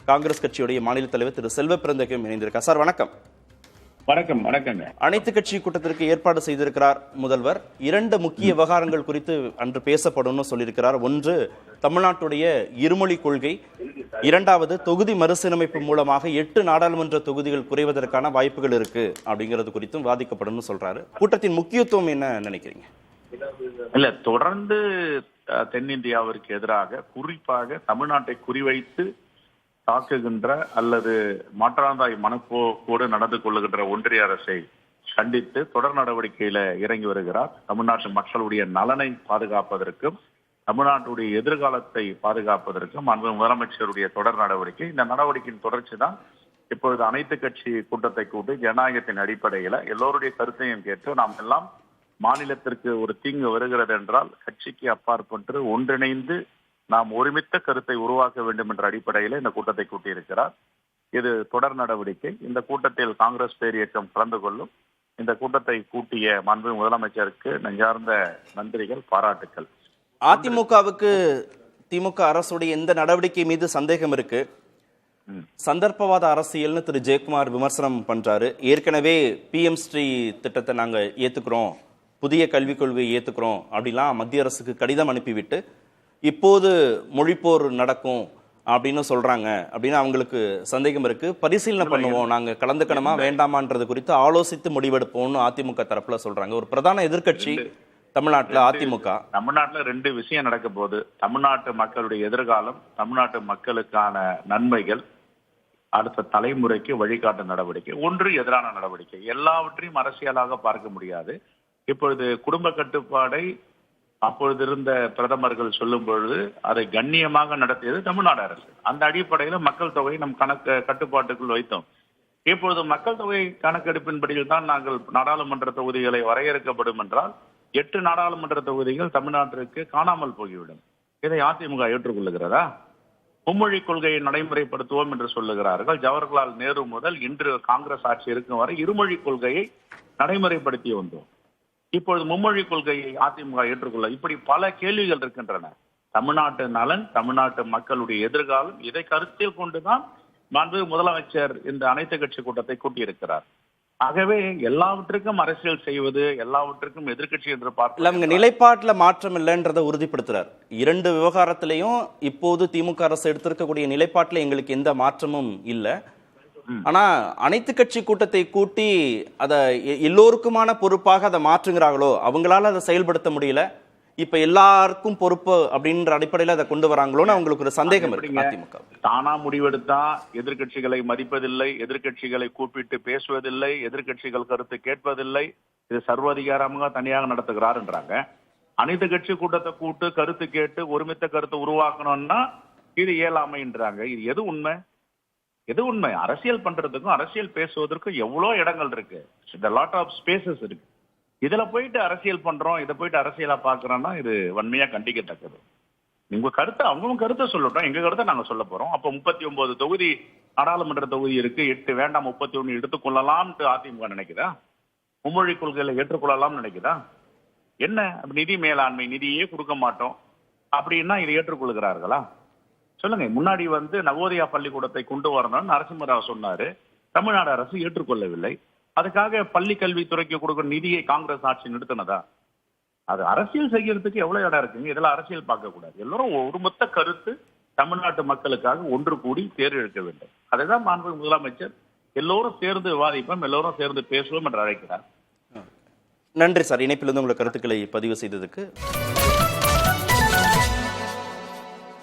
காங்கிரஸ் கட்சியுடைய மாநில தலைவர் திரு செல்வ பிறந்தகையும் இணைந்திருக்கார். சார் வணக்கம். வணக்கம். வணக்கங்க. அனைத்து கட்சி கூட்டத்திற்கு ஏற்பாடு செய்திருக்கிறார் முதல்வர். 2 முக்கிய விவகாரங்கள் குறித்து அன்று பேசப்படும் சொல்லியிருக்கிறார். ஒன்று, தமிழ்நாட்டுடைய இருமொழி கொள்கை. 2வது, தொகுதி மறுசீரமைப்பு மூலமாக 8 நாடாளுமன்ற தொகுதிகள் குறைவதற்கான வாய்ப்புகள் இருக்கு அப்படிங்கிறது குறித்தும் வாதிக்கப்படும் சொல்றாரு. கூட்டத்தின் முக்கியத்துவம் என்ன நினைக்கிறீங்க? இல்ல, தொடர்ந்து தென்னிந்தியாவிற்கு எதிராக குறிப்பாக தமிழ்நாட்டை குறிவைத்து தாக்குகின்ற அல்லது மாற்றாந்தாய் மனப்போக்கோடு நடந்து கொள்ளுகின்ற ஒன்றிய அரசை கண்டித்து தொடர் நடவடிக்கையில இறங்கி வருகிறார். தமிழ்நாட்டு மக்களுடைய நலனை பாதுகாப்பதற்கும் தமிழ்நாட்டுடைய எதிர்காலத்தை பாதுகாப்பதற்கும் அன்பு முதலமைச்சருடைய தொடர் நடவடிக்கை. இந்த நடவடிக்கையின் தொடர்ச்சி தான் இப்பொழுது அனைத்து கட்சி கூட்டத்தை கூட்டி ஜனநாயகத்தின் அடிப்படையில எல்லோருடைய கருத்தையும் கேட்டு நாம் எல்லாம் மாநிலத்திற்கு ஒரு தீங்கு வருகிறது என்றால் கட்சிக்கு அப்பாற்பட்டு ஒன்றிணைந்து நாம் ஒருமித்த கருத்தை உருவாக்க வேண்டும் என்ற அடிப்படையில் இந்த கூட்டத்தை கூட்டியிருக்கிறார். இது தொடர் நடவடிக்கை. இந்த கூட்டத்தில் காங்கிரஸ் பேரியக்கம் கலந்து கொள்ளும். இந்த கூட்டத்தை கூட்டிய மாண்பு முதலமைச்சருக்கு நெஞ்சார்ந்த நன்றிகள், பாராட்டுக்கள். அதிமுகவுக்கு திமுக அரசுடைய எந்த நடவடிக்கை மீது சந்தேகம் இருக்கு. சந்தர்ப்பவாத அரசியல்னு திரு ஜெயக்குமார் விமர்சனம் பண்றாரு. ஏற்கனவே PM ஸ்ரீ திட்டத்தை நாங்க ஏத்துக்கிறோம், புதிய கல்விக் கொள்கையை ஏத்துக்கிறோம் அப்படிலாம் மத்திய அரசுக்கு கடிதம் அனுப்பிவிட்டு இப்போது மொழிப்போர் நடக்கும் அப்படின்னு சொல்றாங்க அப்படின்னு அவங்களுக்கு சந்தேகம் இருக்கு. பரிசீலனை பண்ணுவோம், நாங்க கலந்துக்கணுமா வேண்டாமான்றது குறித்து ஆலோசித்து முடிவெடுப்போம்னு அதிமுக தரப்புல சொல்றாங்க. ஒரு பிரதான எதிர்கட்சி தமிழ்நாட்டுல அதிமுக. தமிழ்நாட்டுல 2 விஷயம் நடக்க போகுது. தமிழ்நாட்டு மக்களுடைய எதிர்காலம், தமிழ்நாட்டு மக்களுக்கான நன்மைகள், அடுத்த தலைமுறைக்கு வழிகாட்டும் நடவடிக்கை. ஒன்று எதிரான நடவடிக்கை. எல்லாவற்றையும் அரசியலாக பார்க்க முடியாது. இப்பொழுது குடும்ப கட்டுப்பாடை அப்பொழுது இருந்த பிரதமர்கள் சொல்லும் பொழுது அதை கண்ணியமாக நடத்தியது தமிழ்நாடு அரசு. அந்த அடிப்படையில் மக்கள் தொகையை நம் கட்டுப்பாட்டுக்குள் வைத்தோம். இப்பொழுது மக்கள் தொகை கணக்கெடுப்பின்படியில் தான் நாங்கள் நாடாளுமன்ற தொகுதிகளை வரையறுக்கப்படும் என்றால் 8 நாடாளுமன்ற தொகுதிகள் தமிழ்நாட்டிற்கு காணாமல் போய்விடும். இதை அதிமுக ஏற்றுக்கொள்ளுகிறதா? மும்மொழி கொள்கையை நடைமுறைப்படுத்துவோம் என்று சொல்லுகிறார்கள். ஜவஹர்லால் நேரு முதல் இன்று காங்கிரஸ் ஆட்சி இருக்கும் வரை இருமொழி கொள்கையை நடைமுறைப்படுத்தி வந்தோம். இப்பொழுது மும்மொழி கொள்கையை அதிமுக ஏற்றுக்கொள்ள, இப்படி பல கேள்விகள் இருக்கின்றன. தமிழ்நாட்டு நலன், தமிழ்நாட்டு மக்களுடைய எதிர்காலம், இதை கருத்தில் கொண்டுதான் மாண்பு முதலமைச்சர் இந்த அனைத்து கட்சி கூட்டத்தை கூட்டியிருக்கிறார். ஆகவே எல்லாவற்றுக்கும் அரசியல் செய்வது, எல்லாவற்றுக்கும் எதிர்கட்சி என்று பார்த்து நிலைப்பாட்டுல மாற்றம் இல்லைன்றதை உறுதிப்படுத்துறார். 2 விவகாரத்திலையும் இப்போது திமுக அரசு எடுத்திருக்கக்கூடிய நிலைப்பாட்டுல எங்களுக்கு எந்த மாற்றமும் இல்லை. ஆனா அனைத்து கட்சி கூட்டத்தை கூட்டி அதை எல்லோருக்குமான பொறுப்பாக அதை மாற்றுகிறார்களோ, அவங்களால அதை செயல்படுத்த முடியல, இப்ப எல்லாருக்கும் பொறுப்பு அப்படின்ற அடிப்படையில் அதை கொண்டு வராங்களோன்னு அவங்களுக்கு ஒரு சந்தேகம் இருக்கு. அதிமுக தானா முடிவெடுத்தா எதிர்கட்சிகளை மதிப்பதில்லை, எதிர்கட்சிகளை கூப்பிட்டு பேசுவதில்லை, எதிர்கட்சிகள் கருத்து கேட்பதில்லை, இது சர்வாதிகாரமாக தனியாக நடத்துகிறாருன்றாங்க. அனைத்து கட்சி கூட்டத்தை கூட்டு கருத்து கேட்டு ஒருமித்த கருத்தை உருவாக்கணும்னா இது இயலாமைன்றாங்க. இது எது உண்மை? எது உண்மை? அரசியல் பண்றதுக்கும் அரசியல் பேசுவதற்கும் எவ்வளவு இடங்கள் இருக்கு, லாட் ஆஃப் ஸ்பேசஸ் இருக்கு. இதுல போயிட்டு அரசியல் பண்றோம், இதை போயிட்டு அரசியலா பாக்குறோம்னா இது வன்மையா கண்டிக்கத்தக்கது. உங்க கருத்தை அவங்க கருத்தை சொல்லட்டும், எங்க கருத்தை நாங்க சொல்ல போறோம். அப்ப 39 தொகுதி நாடாளுமன்ற தொகுதி இருக்கு, 8 வேண்டாம் 31 எடுத்துக்கொள்ளலாம் அதிமுக நினைக்குதா? மும்மொழி கொள்கையில ஏற்றுக்கொள்ளலாம் நினைக்குதா? என்ன நிதி மேலாண்மை, நிதியே கொடுக்க மாட்டோம் அப்படின்னா இதை ஏற்றுக்கொள்கிறார்களா? சொல்லுங்க. முன்னாடி நவோதயா பள்ளிக்கூடத்தை கொண்டு வரணும்னு நரசிம்மராவ் சொன்னாரு, தமிழ்நாடு அரசு ஏற்றுக்கொள்ளவில்லை. அதுக்காக பள்ளி கல்வித்துறைக்கு கொடுக்கிற நிதியை காங்கிரஸ் ஆட்சி நிறுத்தினதா? அது அரசியல் செய்யறதுக்கு எவ்வளவு இடம் இருக்குங்க. இதெல்லாம் அரசியல் பார்க்க கூடாது. எல்லாரும் ஒருமொத்த கருத்து தமிழ்நாட்டு மக்களுக்காக ஒன்று கூடி தேர்வு எடுக்க வேண்டும். அதைதான் மாண்பு முதலமைச்சர் எல்லோரும் சேர்ந்து விவாதிப்போம், எல்லோரும் சேர்ந்து பேசுவோம் என்று அழைக்கிறார். நன்றி சார். இணைப்பிலிருந்து உங்கள் கருத்துக்களை பதிவு செய்ததுக்கு.